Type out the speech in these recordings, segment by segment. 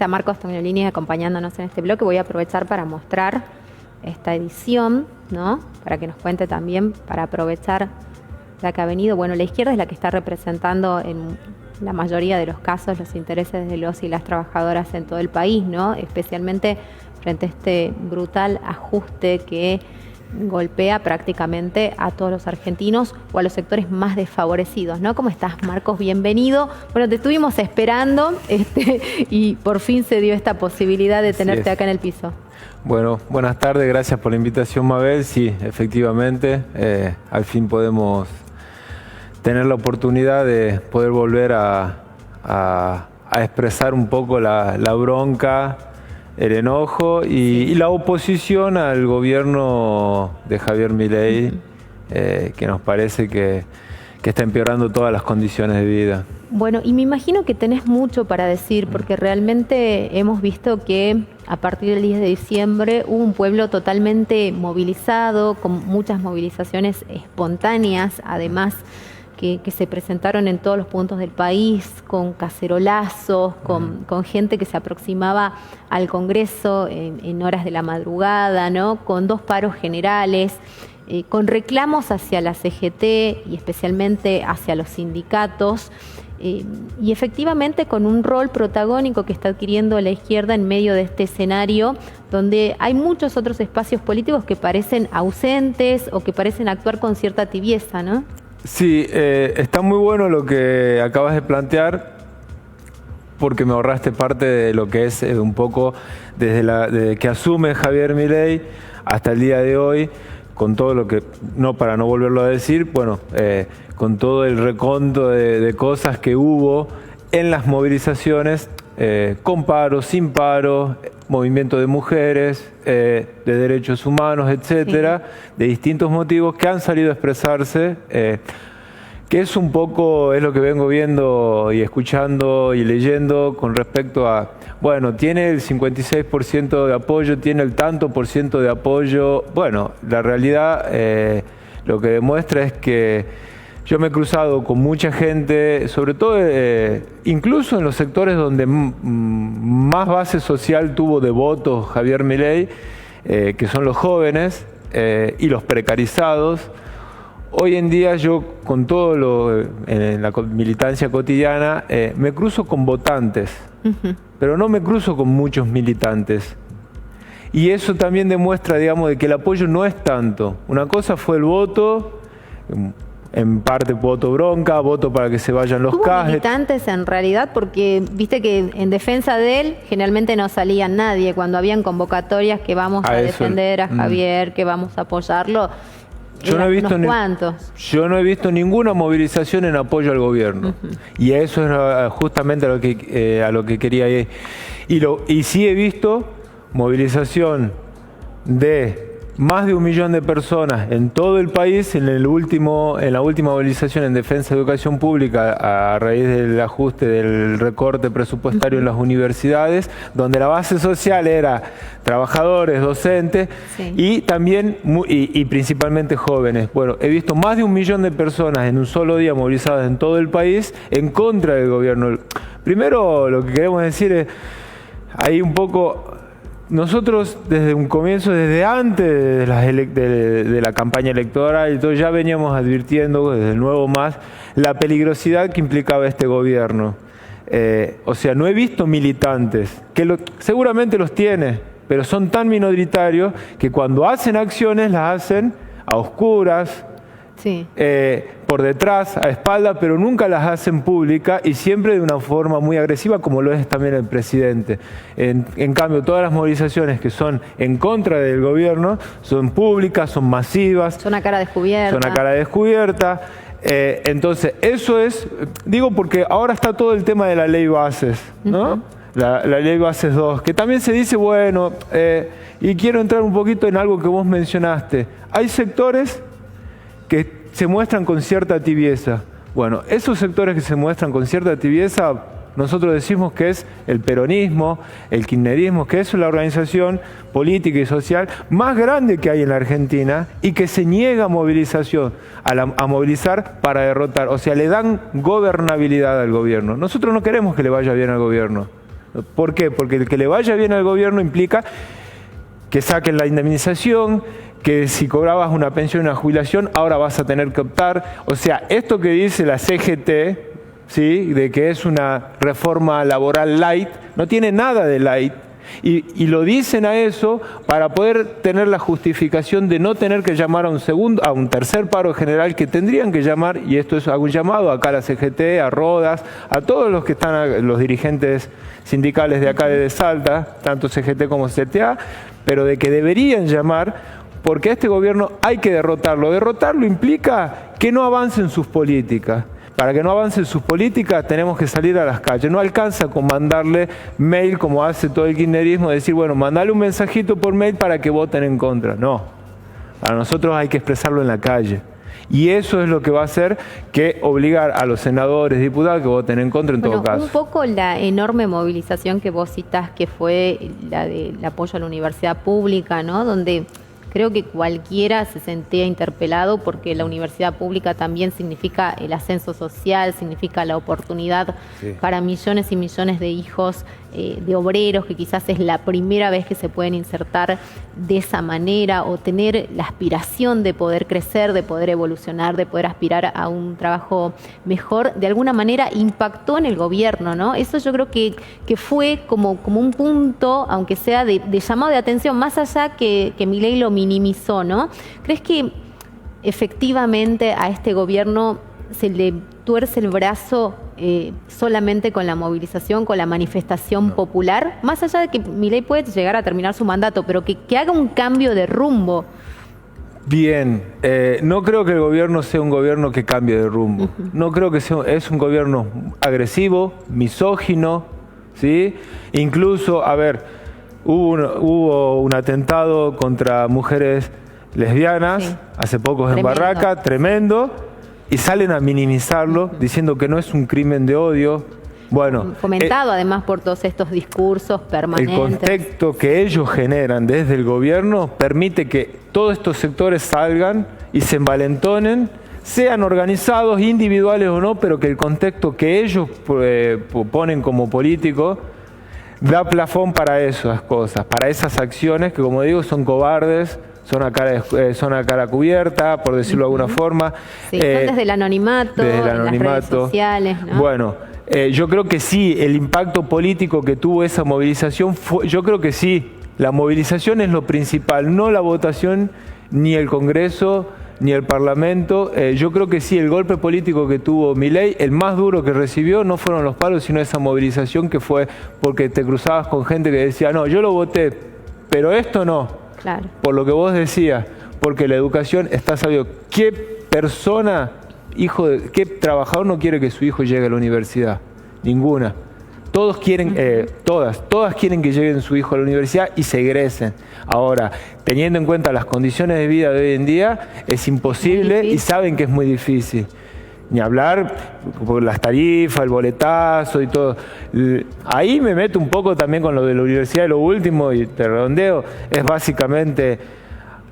está Marcos Tognolini acompañándonos en este bloque. Voy a aprovechar para mostrar esta edición, ¿no? Para que nos cuente también, para aprovechar la que ha venido. Bueno, la izquierda es la que está representando en la mayoría de los casos los intereses de los y las trabajadoras en todo el país, ¿no? Especialmente frente a este brutal ajuste que golpea prácticamente a todos los argentinos o a los sectores más desfavorecidos, ¿no? ¿Cómo estás, Marcos? Bienvenido. Bueno, te estuvimos esperando y por fin se dio esta posibilidad de tenerte acá en el piso. Bueno, buenas tardes, gracias por la invitación, Mabel. Sí, efectivamente, al fin podemos tener la oportunidad de poder volver a expresar un poco la bronca, el enojo y la oposición al gobierno de Javier Milei, que nos parece que está empeorando todas las condiciones de vida. Bueno, y me imagino que tenés mucho para decir, porque realmente hemos visto que a partir del 10 de diciembre hubo un pueblo totalmente movilizado, con muchas movilizaciones espontáneas, además que se presentaron en todos los puntos del país, con cacerolazos, con gente que se aproximaba al Congreso en horas de la madrugada, ¿no? Con 2 paros generales, con reclamos hacia la CGT y especialmente hacia los sindicatos, y efectivamente con un rol protagónico que está adquiriendo la izquierda en medio de este escenario donde hay muchos otros espacios políticos que parecen ausentes o que parecen actuar con cierta tibieza, ¿no? Sí, está muy bueno lo que acabas de plantear, porque me ahorraste parte de lo que es un poco desde que asume Javier Milei hasta el día de hoy, con todo lo que, no para no volverlo a decir, bueno, con todo el reconto de cosas que hubo en las movilizaciones, con paro, sin paro, movimiento de mujeres, de derechos humanos, etcétera, de distintos motivos que han salido a expresarse, que es un poco, es lo que vengo viendo y escuchando y leyendo con respecto a, bueno, tiene el 56% de apoyo, tiene el tanto por ciento de apoyo. Bueno, la realidad lo que demuestra es que yo me he cruzado con mucha gente, sobre todo incluso en los sectores donde más base social tuvo de votos Javier Milei, que son los jóvenes y los precarizados. Hoy en día yo, con todo en la militancia cotidiana, me cruzo con votantes, pero no me cruzo con muchos militantes. Y eso también demuestra, digamos, de que el apoyo no es tanto. Una cosa fue el voto, en parte voto bronca, voto para que se vayan los cajes. Militantes en realidad, porque viste que en defensa de él generalmente no salía nadie. Cuando habían convocatorias que vamos a defender a Javier, que vamos a apoyarlo, yo no he visto ninguna movilización en apoyo al gobierno. Y eso es justamente a lo que quería ir. Y sí he visto movilización de más de 1 millón de personas en todo el país en la última movilización en defensa de educación pública a raíz del ajuste del recorte presupuestario en las universidades, donde la base social era trabajadores, docentes y también y principalmente jóvenes. Bueno, he visto más de 1 millón de personas en un solo día movilizadas en todo el país en contra del gobierno. Primero, lo que queremos decir es, hay un poco... Nosotros desde un comienzo, desde antes de la campaña electoral y todo, ya veníamos advirtiendo desde el Nuevo Más la peligrosidad que implicaba este gobierno. O sea, no he visto militantes, que seguramente los tiene, pero son tan minoritarios que cuando hacen acciones las hacen a oscuras, por detrás, a espalda, pero nunca las hacen pública y siempre de una forma muy agresiva, como lo es también el presidente. En cambio, todas las movilizaciones que son en contra del gobierno son públicas, son masivas. Son a cara descubierta. Son a cara descubierta. Entonces, eso es, digo porque ahora está todo el tema de la ley Bases, ¿no? La ley Bases 2, que también se dice, bueno, y quiero entrar un poquito en algo que vos mencionaste. Hay sectores que se muestran con cierta tibieza. Bueno, esos sectores que se muestran con cierta tibieza, nosotros decimos que es el peronismo, el kirchnerismo, que es la organización política y social más grande que hay en la Argentina y que se niega a movilización, a movilizar para derrotar. O sea, le dan gobernabilidad al gobierno. Nosotros no queremos que le vaya bien al gobierno. ¿Por qué? Porque el que le vaya bien al gobierno implica que saquen la indemnización, que si cobrabas una pensión, una jubilación, ahora vas a tener que optar. O sea, esto que dice la CGT, ¿sí?, de que es una reforma laboral light, no tiene nada de light. Y lo dicen a eso para poder tener la justificación de no tener que llamar a un tercer paro general que tendrían que llamar, y esto es un llamado acá a la CGT, a Rodas, a todos los que están, los dirigentes sindicales de acá de Salta, tanto CGT como CTA, pero de que deberían llamar, porque a este gobierno hay que derrotarlo. Derrotarlo implica que no avancen sus políticas. Para que no avancen sus políticas tenemos que salir a las calles. No alcanza con mandarle mail como hace todo el kirchnerismo, decir, bueno, mandale un mensajito por mail para que voten en contra. No, para nosotros hay que expresarlo en la calle. Y eso es lo que va a hacer que obligar a los senadores, diputados que voten en contra en todo caso. Un poco la enorme movilización que vos citás, que fue la del apoyo a la universidad pública, ¿no? Donde creo que cualquiera se sentía interpelado porque la universidad pública también significa el ascenso social, significa la oportunidad para millones y millones de hijos de obreros, que quizás es la primera vez que se pueden insertar de esa manera o tener la aspiración de poder crecer, de poder evolucionar, de poder aspirar a un trabajo mejor. De alguna manera impactó en el gobierno, ¿no? Eso yo creo que fue como un punto, aunque sea de llamado de atención, más allá que Milei lo minimizó, ¿no? ¿Crees que efectivamente a este gobierno se le tuerce el brazo solamente con la movilización, con la manifestación popular? Más allá de que Milei puede llegar a terminar su mandato, pero que haga un cambio de rumbo. Bien, no creo que el gobierno sea un gobierno que cambie de rumbo. No creo que sea, es un gobierno agresivo, misógino, ¿sí? Incluso, a ver, hubo un atentado contra mujeres lesbianas hace poco en Barraca, tremendo, y salen a minimizarlo diciendo que no es un crimen de odio. Bueno, fomentado además por todos estos discursos permanentes. El contexto que ellos generan desde el gobierno permite que todos estos sectores salgan y se envalentonen, sean organizados, individuales o no, pero que el contexto que ellos ponen como políticos da plafón para esas cosas, para esas acciones que, como digo, son cobardes, son a cara cubierta, por decirlo de alguna forma. Sí, son desde el anonimato, en las redes sociales, ¿no? Bueno, yo creo que sí, el impacto político que tuvo esa movilización, yo creo que sí, la movilización es lo principal, no la votación, ni el Congreso, ni el Parlamento. Yo creo que sí, el golpe político que tuvo Milei, el más duro que recibió, no fueron los palos, sino esa movilización que fue porque te cruzabas con gente que decía, no, yo lo voté, pero esto no. Claro. Por lo que vos decías, porque la educación está sabido. ¿Qué persona, qué trabajador no quiere que su hijo llegue a la universidad? Ninguna. Todos quieren, todas quieren que lleguen su hijo a la universidad y se egresen. Ahora, teniendo en cuenta las condiciones de vida de hoy en día, es imposible y saben que es muy difícil. Ni hablar por las tarifas, el boletazo y todo. Ahí me meto un poco también con lo de la universidad y lo último, y te redondeo, es básicamente,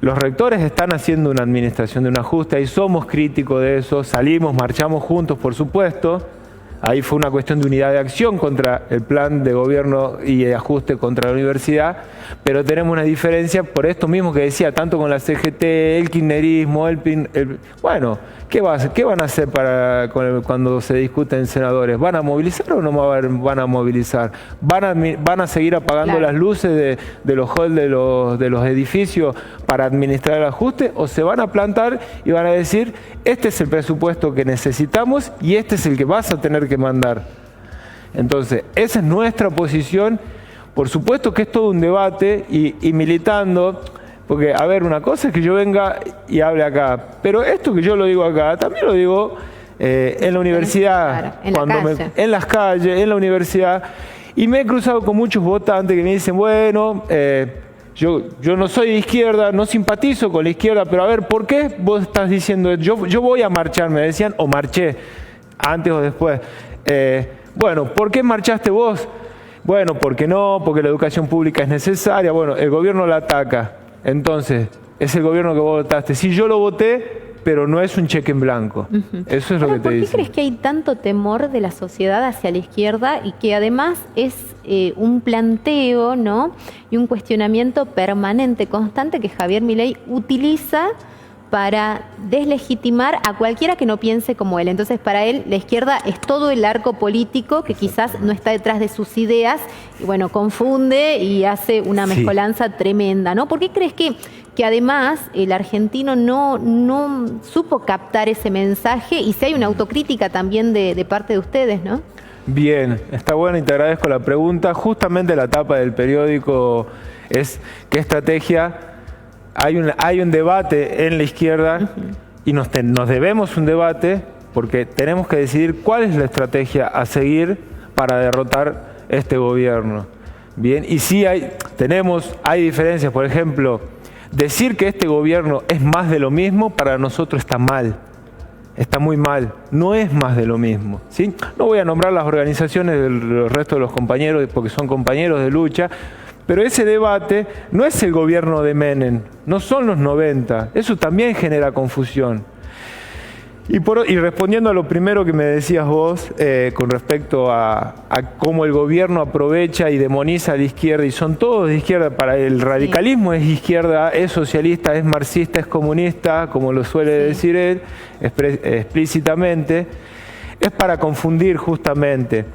los rectores están haciendo una administración de un ajuste, y somos críticos de eso, salimos, marchamos juntos, por supuesto. Ahí fue una cuestión de unidad de acción contra el plan de gobierno y de ajuste contra la universidad, pero tenemos una diferencia por esto mismo que decía, tanto con la CGT, el kirchnerismo, bueno, ¿qué van a hacer cuando se discuten senadores? ¿Van a movilizar o no van a movilizar? ¿Van a seguir apagando las luces de los halls de los edificios para administrar el ajuste? ¿O se van a plantar y van a decir, este es el presupuesto que necesitamos y este es el que vas a tener que mandar? Entonces, esa es nuestra posición. Por supuesto que es todo un debate y militando, porque, a ver, una cosa es que yo venga y hable acá, pero esto que yo lo digo acá, también lo digo en la universidad, en las calles, en la universidad, y me he cruzado con muchos votantes que me dicen, bueno, yo no soy de izquierda, no simpatizo con la izquierda, pero a ver, ¿por qué vos estás diciendo, yo voy a marchar, me decían, o marché, antes o después? Bueno, ¿por qué marchaste vos? Bueno, porque la educación pública es necesaria. Bueno, el gobierno la ataca. Entonces, es el gobierno que vos votaste. Sí, yo lo voté, pero no es un cheque en blanco. Eso es lo que te dice. ¿Por qué crees que hay tanto temor de la sociedad hacia la izquierda y que además es un planteo, ¿no?, y un cuestionamiento permanente, constante, que Javier Milei utiliza para deslegitimar a cualquiera que no piense como él? Entonces, para él, la izquierda es todo el arco político que quizás no está detrás de sus ideas y, bueno, confunde y hace una mezcolanza tremenda, ¿no? ¿Por qué crees que además el argentino no supo captar ese mensaje y si hay una autocrítica también de parte de ustedes, ¿no? Bien, está bueno y te agradezco la pregunta. Justamente la tapa del periódico es qué estrategia. Hay un debate en la izquierda y nos debemos un debate porque tenemos que decidir cuál es la estrategia a seguir para derrotar este gobierno. Bien, y sí hay diferencias. Por ejemplo, decir que este gobierno es más de lo mismo para nosotros está mal. Está muy mal, no es más de lo mismo, ¿sí? No voy a nombrar las organizaciones del resto de los compañeros porque son compañeros de lucha, pero ese debate no es el gobierno de Menem, no son los 90, eso también genera confusión. Y respondiendo a lo primero que me decías vos, con respecto a cómo el gobierno aprovecha y demoniza a la izquierda, y son todos de izquierda, para el radicalismo es izquierda, es socialista, es marxista, es comunista, como lo suele decir él explícitamente, es para confundir justamente.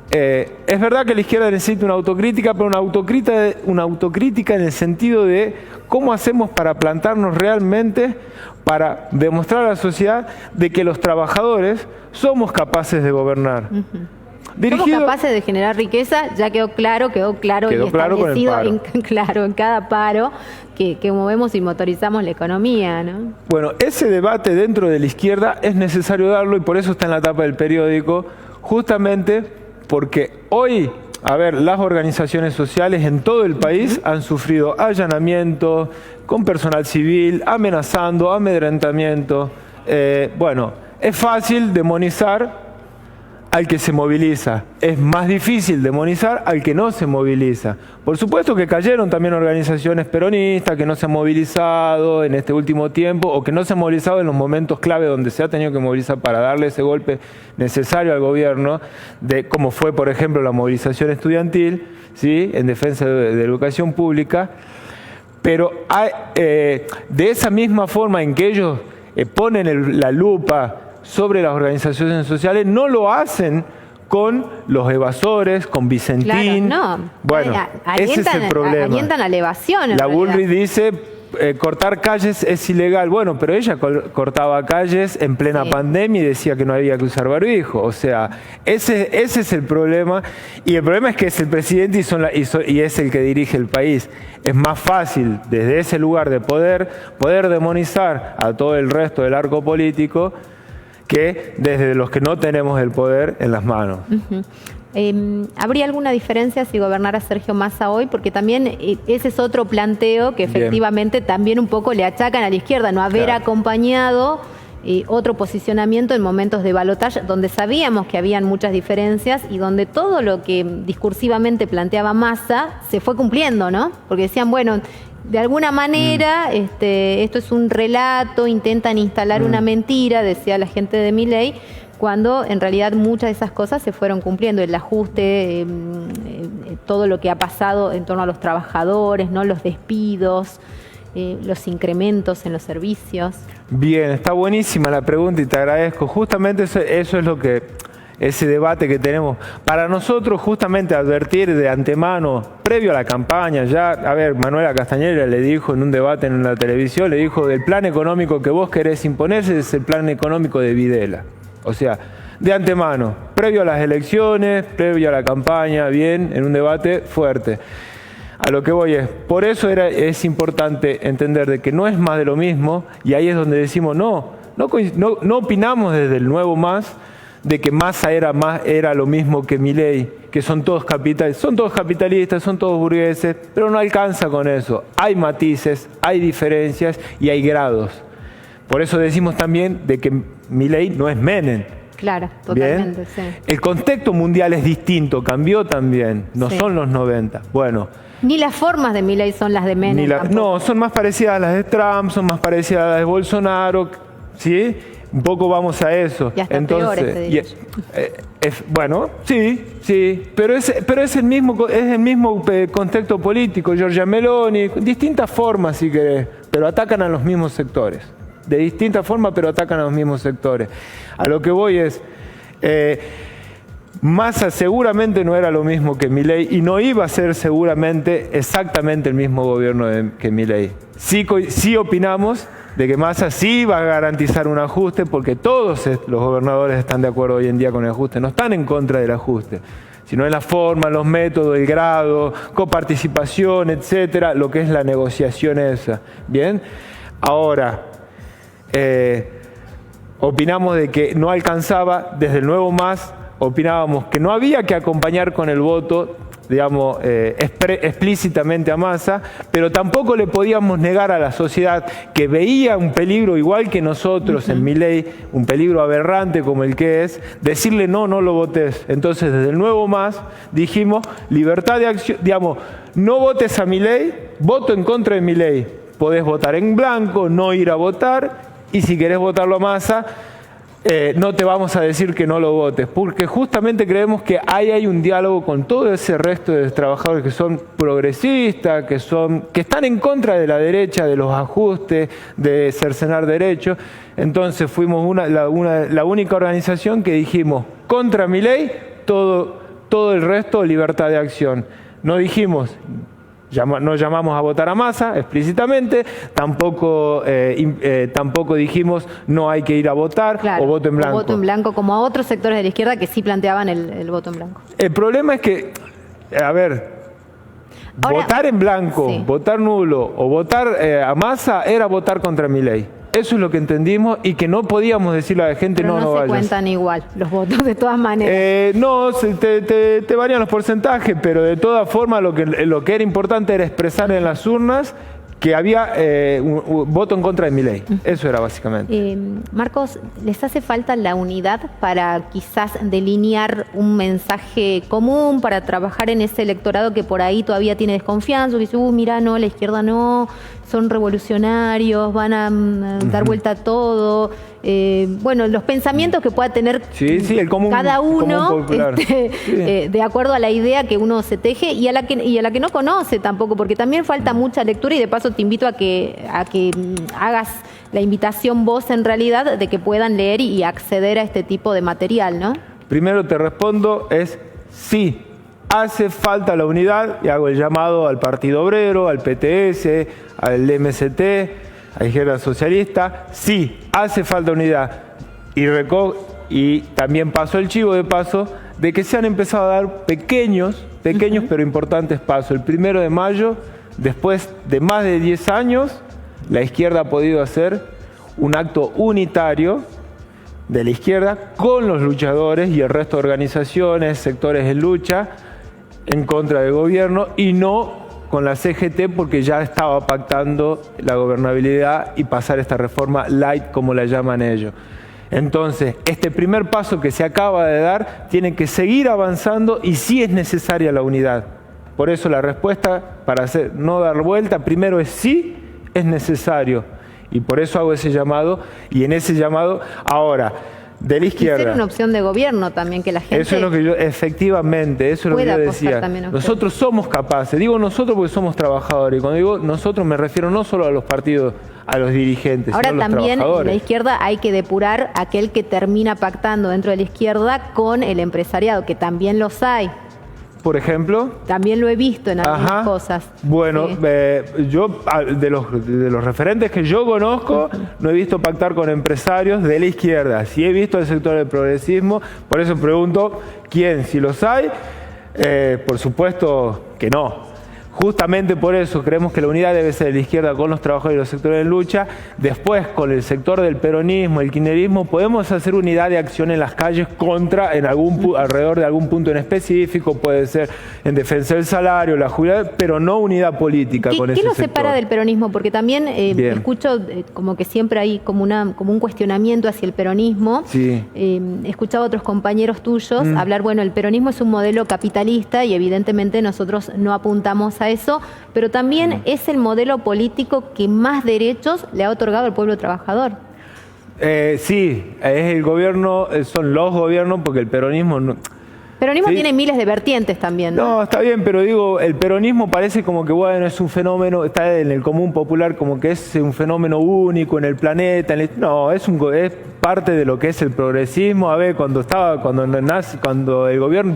Es verdad que la izquierda necesita una autocrítica, pero una autocrítica en el sentido de cómo hacemos para plantarnos realmente, para demostrar a la sociedad de que los trabajadores somos capaces de gobernar. Somos capaces de generar riqueza, ya quedó claro y establecido en cada paro que movemos y motorizamos la economía, ¿no? Bueno, ese debate dentro de la izquierda es necesario darlo y por eso está en la tapa del periódico, justamente porque hoy, las organizaciones sociales en todo el país han sufrido allanamientos con personal civil, amenazando, amedrentamiento. Bueno, es fácil demonizar al que se moviliza. Es más difícil demonizar al que no se moviliza. Por supuesto que cayeron también organizaciones peronistas que no se han movilizado en este último tiempo o que no se han movilizado en los momentos clave donde se ha tenido que movilizar para darle ese golpe necesario al gobierno, como fue, por ejemplo, la movilización estudiantil, ¿sí?, en defensa de la educación pública. Pero de esa misma forma en que ellos ponen la lupa sobre las organizaciones sociales, no lo hacen con los evasores, con Vicentín. Claro, no. Bueno, ese es el problema. Alientan a la evasión. La Bullrich dice, cortar calles es ilegal. Bueno, pero ella cortaba calles en plena pandemia y decía que no había que usar barbijo. O sea, ese es el problema. Y el problema es que es el presidente y es el que dirige el país. Es más fácil desde ese lugar de poder demonizar a todo el resto del arco político que desde los que no tenemos el poder en las manos. ¿Habría alguna diferencia si gobernara Sergio Massa hoy? Porque también ese es otro planteo que efectivamente también un poco le achacan a la izquierda, no haber acompañado otro posicionamiento en momentos de balotaje, donde sabíamos que habían muchas diferencias y donde todo lo que discursivamente planteaba Massa se fue cumpliendo, ¿no? Porque decían, bueno, de alguna manera esto es un relato, intentan instalar una mentira, decía la gente de Milei, cuando en realidad muchas de esas cosas se fueron cumpliendo, el ajuste, todo lo que ha pasado en torno a los trabajadores, ¿no?, los despidos, los incrementos en los servicios. Bien, está buenísima la pregunta y te agradezco. Justamente eso es lo que, ese debate que tenemos. Para nosotros, justamente advertir de antemano, previo a la campaña, Manuela Castañeda le dijo en un debate en la televisión, le dijo, el plan económico que vos querés imponer es el plan económico de Videla. O sea, de antemano, previo a las elecciones, previo a la campaña, en un debate fuerte. A lo que voy por eso es importante entender de que no es más de lo mismo, y ahí es donde decimos no opinamos desde el Nuevo Más de que Massa era lo mismo que Milei, que son todos capitalistas, son todos burgueses, pero no alcanza con eso. Hay matices, hay diferencias y hay grados. Por eso decimos también de que Milei no es Menem. Claro, totalmente, sí. El contexto mundial es distinto, cambió también, no son los 90. Bueno. Ni las formas de Milei son las de Menem. No, son más parecidas a las de Trump, son más parecidas a las de Bolsonaro, ¿sí? Un poco vamos a eso. Y hasta peores, te digo. Bueno, sí, pero es el mismo contexto político. Giorgia Meloni, distintas formas si querés, pero atacan a los mismos sectores. De distintas formas, pero atacan a los mismos sectores. A lo que voy es, Massa seguramente no era lo mismo que Milei y no iba a ser seguramente exactamente el mismo gobierno que Milei. Sí opinamos de que Massa sí va a garantizar un ajuste, porque todos los gobernadores están de acuerdo hoy en día con el ajuste, no están en contra del ajuste, sino en la forma, los métodos, el grado, coparticipación, etcétera, lo que es la negociación esa. Bien, ahora, opinamos de que no alcanzaba, desde el Nuevo Más, opinábamos que no había que acompañar con el voto, digamos, explícitamente a Massa, pero tampoco le podíamos negar a la sociedad que veía un peligro igual que nosotros en Milei, un peligro aberrante como el que es, decirle no lo votes. Entonces, desde el Nuevo Más dijimos, libertad de acción, digamos, no votes a Milei, voto en contra de Milei. Podés votar en blanco, no ir a votar, y si querés votarlo a Massa, no te vamos a decir que no lo votes, porque justamente creemos que hay un diálogo con todo ese resto de trabajadores que son progresistas, que están en contra de la derecha, de los ajustes, de cercenar derechos. Entonces fuimos la única organización que dijimos contra Milei, todo el resto libertad de acción. No dijimos, no llamamos a votar a Massa explícitamente, tampoco dijimos no hay que ir a votar, claro, o voto en blanco. O voto en blanco, como a otros sectores de la izquierda que sí planteaban el voto en blanco. El problema es que, ahora, votar en blanco, sí, votar nulo o votar a Massa era votar contra Milei. Eso es lo que entendimos y que no podíamos decirle a la gente no vayas. No se cuentan igual los votos de todas maneras. No, te varían los porcentajes, pero de todas formas lo que era importante era expresar en las urnas que había un voto en contra de Milei. Eso era básicamente. Marcos, ¿les hace falta la unidad para quizás delinear un mensaje común, para trabajar en ese electorado que por ahí todavía tiene desconfianza, que dice, mira, no, la izquierda no, son revolucionarios, van a dar vuelta a todo? Bueno, los pensamientos que pueda tener cada uno de acuerdo a la idea que uno se teje y a la que no conoce tampoco, porque también falta mucha lectura, y de paso te invito a que hagas la invitación vos en realidad de que puedan leer y acceder a este tipo de material, ¿no? Primero te respondo sí, hace falta la unidad, y hago el llamado al Partido Obrero, al PTS, al MST, a la izquierda socialista. Sí, hace falta unidad. Y también pasó el chivo de paso de que se han empezado a dar pequeños pero importantes pasos. El 1 de mayo, después de más de 10 años, la izquierda ha podido hacer un acto unitario de la izquierda con los luchadores y el resto de organizaciones, sectores de lucha en contra del gobierno, y no con la CGT, porque ya estaba pactando la gobernabilidad y pasar esta reforma light, como la llaman ellos. Entonces, este primer paso que se acaba de dar tiene que seguir avanzando, y sí es necesaria la unidad. Por eso la respuesta, para no dar vuelta, primero es sí, es necesario. Y por eso hago ese llamado, y en ese llamado, ahora, de la izquierda. Y ser una opción de gobierno también, que la gente... Eso es lo que yo, efectivamente, eso es lo que yo decía. Nosotros somos capaces, digo nosotros porque somos trabajadores, y cuando digo nosotros me refiero no solo a los partidos, a los dirigentes, ahora sino a los también trabajadores. En la izquierda hay que depurar aquel que termina pactando dentro de la izquierda con el empresariado, que también los hay. Por ejemplo, también lo he visto en algunas cosas. Bueno, sí. Yo de los referentes que yo conozco, no he visto pactar con empresarios de la izquierda. Sí he visto el sector del progresismo, por eso pregunto quién, si los hay. Por supuesto que no. Justamente por eso creemos que la unidad debe ser de la izquierda con los trabajadores y los sectores de lucha. Después, con el sector del peronismo, el kirchnerismo, podemos hacer unidad de acción en las calles contra, alrededor de algún punto en específico, puede ser en defensa del salario, la jubilación, pero no unidad política con ese sector. ¿Qué lo separa del peronismo? Porque también escucho como que siempre hay como un cuestionamiento hacia el peronismo. Sí. He escuchado a otros compañeros tuyos hablar, bueno, el peronismo es un modelo capitalista y evidentemente nosotros no apuntamos a eso, pero también es el modelo político que más derechos le ha otorgado al pueblo trabajador. Sí, es el gobierno, son los gobiernos, porque el peronismo no... Peronismo ¿sí? tiene miles de vertientes también, ¿no? No, está bien, pero digo, el peronismo parece como que, bueno, es un fenómeno, está en el común popular como que es un fenómeno único en el planeta. No, es parte de lo que es el progresismo. A ver, cuando el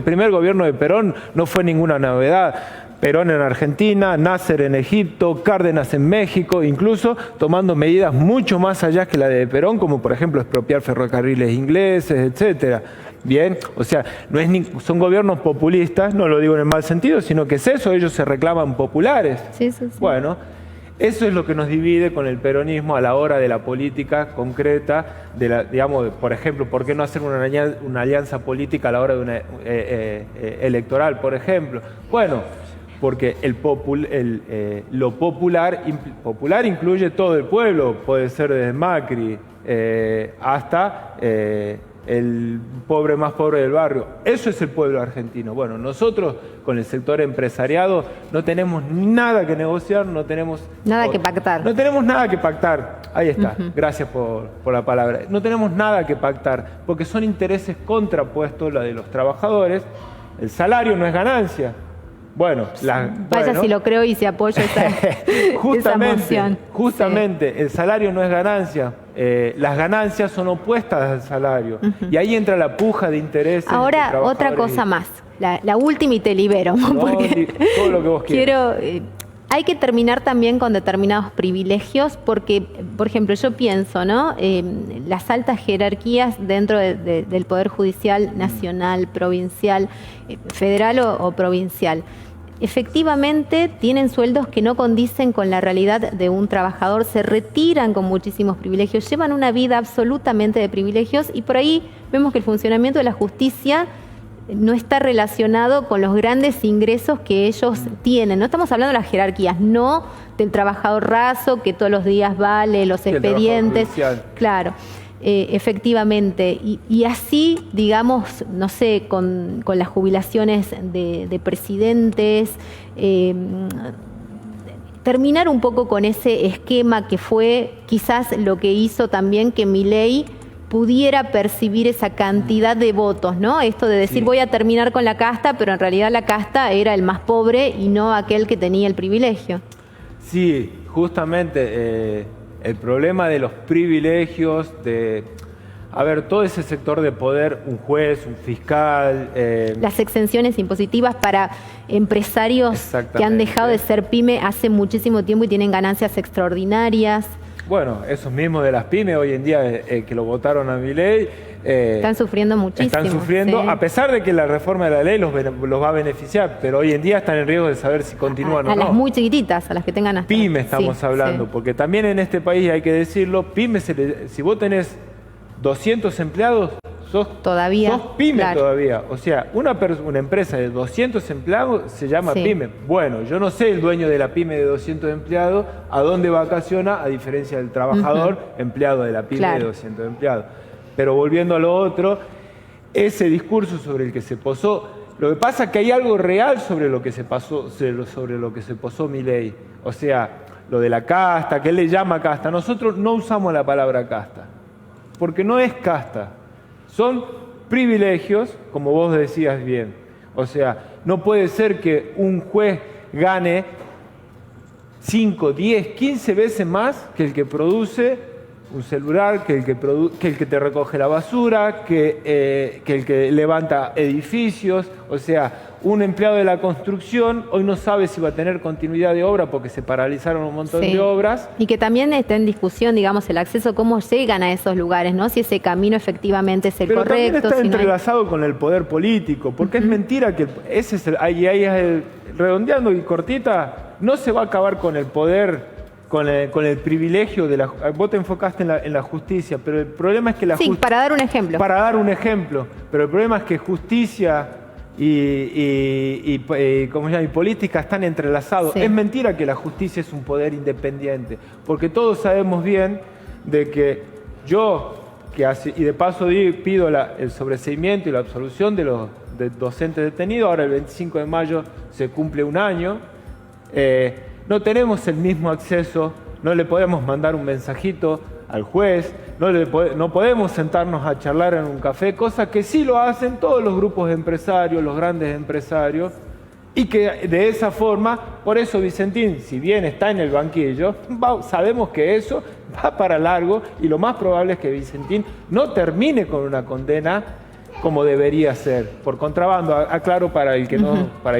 primer gobierno de Perón no fue ninguna novedad. Perón en Argentina, Nasser en Egipto, Cárdenas en México, incluso tomando medidas mucho más allá que la de Perón, como por ejemplo expropiar ferrocarriles ingleses, etcétera. Bien, o sea, son gobiernos populistas, no lo digo en el mal sentido, sino que es eso, ellos se reclaman populares. Sí, sí, sí. Bueno, eso es lo que nos divide con el peronismo a la hora de la política concreta, digamos, por ejemplo, ¿por qué no hacer una alianza política a la hora de una electoral, por ejemplo? Bueno, porque lo popular incluye todo el pueblo, puede ser desde Macri hasta el pobre más pobre del barrio. Eso es el pueblo argentino. Bueno, nosotros con el sector empresariado no tenemos nada que negociar, no tenemos nada que pactar. No tenemos nada que pactar. Ahí está, gracias por la palabra. No tenemos nada que pactar, porque son intereses contrapuestos la de los trabajadores. El salario no es ganancia. Bueno, vaya si lo creo y se apoya esa moción. Justamente, sí. El salario no es ganancia. Las ganancias son opuestas al salario. Y ahí entra la puja de intereses. Ahora, otra cosa más. La última y te libero. No, porque todo lo que vos quieras. Hay que terminar también con determinados privilegios porque, por ejemplo, yo pienso, ¿no? Las altas jerarquías dentro del Poder Judicial nacional, provincial, federal o provincial, efectivamente tienen sueldos que no condicen con la realidad de un trabajador, se retiran con muchísimos privilegios, llevan una vida absolutamente de privilegios y por ahí vemos que el funcionamiento de la justicia no está relacionado con los grandes ingresos que ellos tienen. No estamos hablando de las jerarquías, no del trabajador raso que todos los días vale los expedientes. Claro, efectivamente. Y así, digamos, no sé, con las jubilaciones de presidentes, terminar un poco con ese esquema que fue quizás lo que hizo también que Milei pudiera percibir esa cantidad de votos, ¿no? Esto de decir voy a terminar con la casta, pero en realidad la casta era el más pobre y no aquel que tenía el privilegio. Sí, justamente el problema de los privilegios, a ver, todo ese sector de poder, un juez, un fiscal... Las exenciones impositivas para empresarios que han dejado de ser pyme hace muchísimo tiempo y tienen ganancias extraordinarias. Bueno, esos mismos de las pymes hoy en día que lo votaron a Milei... están sufriendo muchísimo. Están sufriendo, sí. A pesar de que la reforma de la ley los va a beneficiar, pero hoy en día están en riesgo de saber si continúan o no. A las muy chiquititas, a las que tengan hasta... Pymes estamos hablando, porque también en este país hay que decirlo, pymes, si vos tenés 200 empleados, sos pyme claro. Todavía. O sea, una empresa de 200 empleados se llama pyme. Bueno, yo no sé el dueño de la pyme de 200 empleados a dónde vacaciona, a diferencia del trabajador empleado de la pyme de 200 empleados. Pero volviendo a lo otro, ese discurso sobre el que se posó, lo que pasa es que hay algo real sobre lo que se posó Milei. O sea, lo de la casta, que él le llama casta. Nosotros no usamos la palabra casta, porque no es casta. Son privilegios, como vos decías bien. O sea, no puede ser que un juez gane 5, 10, 15 veces más que el que produce un celular, que el que te recoge la basura, que el que levanta edificios. O sea, un empleado de la construcción hoy no sabe si va a tener continuidad de obra porque se paralizaron un montón de obras. Y que también está en discusión, digamos, el acceso, cómo llegan a esos lugares, ¿no? Si ese camino efectivamente es el correcto. Pero también está entrelazado con el poder político, porque es mentira que ese es redondeando y cortita, no se va a acabar con el poder, con el privilegio de la... Vos te enfocaste en la justicia, pero el problema es que la justicia... Sí, para dar un ejemplo. Para dar un ejemplo, pero el problema es que justicia y política están entrelazados. Sí. Es mentira que la justicia es un poder independiente, porque todos sabemos bien de que y de paso pido el sobreseimiento y la absolución de los docentes detenidos. Ahora el 25 de mayo se cumple un año. No tenemos el mismo acceso, no le podemos mandar un mensajito al juez, no podemos sentarnos a charlar en un café, cosa que sí lo hacen todos los grupos empresarios, los grandes empresarios, y que de esa forma, por eso Vicentín, si bien está en el banquillo, sabemos que eso va para largo y lo más probable es que Vicentín no termine con una condena como debería ser, por contrabando, aclaro para el que no... Para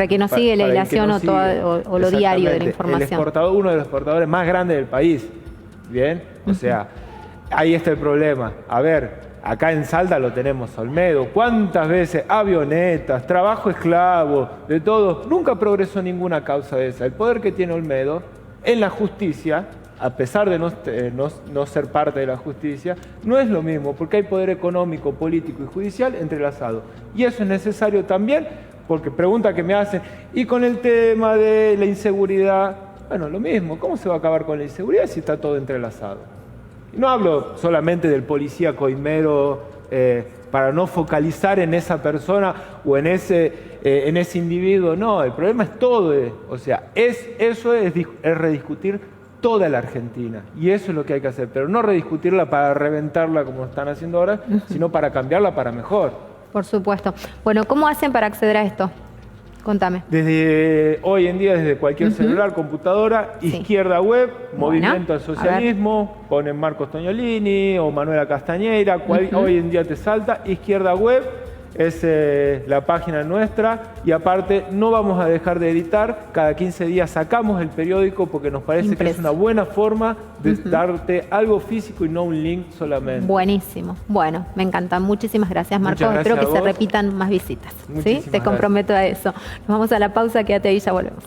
que no sigue la hilación o lo diario de la información. Uno de los exportadores más grandes del país, ¿bien? O sea, ahí está el problema. A ver, acá en Salta lo tenemos Olmedo. ¿Cuántas veces? Avionetas, trabajo esclavo, de todo. Nunca progresó ninguna causa de esa. El poder que tiene Olmedo en la justicia, a pesar de no ser parte de la justicia, no es lo mismo, porque hay poder económico, político y judicial entrelazado. Y eso es necesario también, porque pregunta que me hacen, y con el tema de la inseguridad, bueno, lo mismo, ¿cómo se va a acabar con la inseguridad si está todo entrelazado? Y no hablo solamente del policía coimero para no focalizar en esa persona o en ese individuo, no, el problema es todo, o sea, eso es rediscutir toda la Argentina, y eso es lo que hay que hacer, pero no rediscutirla para reventarla como están haciendo ahora, sino para cambiarla para mejor. Por supuesto. Bueno, ¿cómo hacen para acceder a esto? Contame. Desde hoy en día, desde cualquier celular, computadora, izquierda web, Movimiento al Socialismo, ponen Marcos Toñolini o Manuela Castañeira, hoy en día te salta, izquierda web, es la página nuestra, y aparte no vamos a dejar de editar, cada 15 días sacamos el periódico porque nos parece que es una buena forma de darte algo físico y no un link solamente. Buenísimo. Bueno, me encanta. Muchísimas gracias, Marcos. Espero que se repitan más visitas. ¿Sí? Te comprometo a eso. Nos vamos a la pausa, quédate ahí, ya volvemos.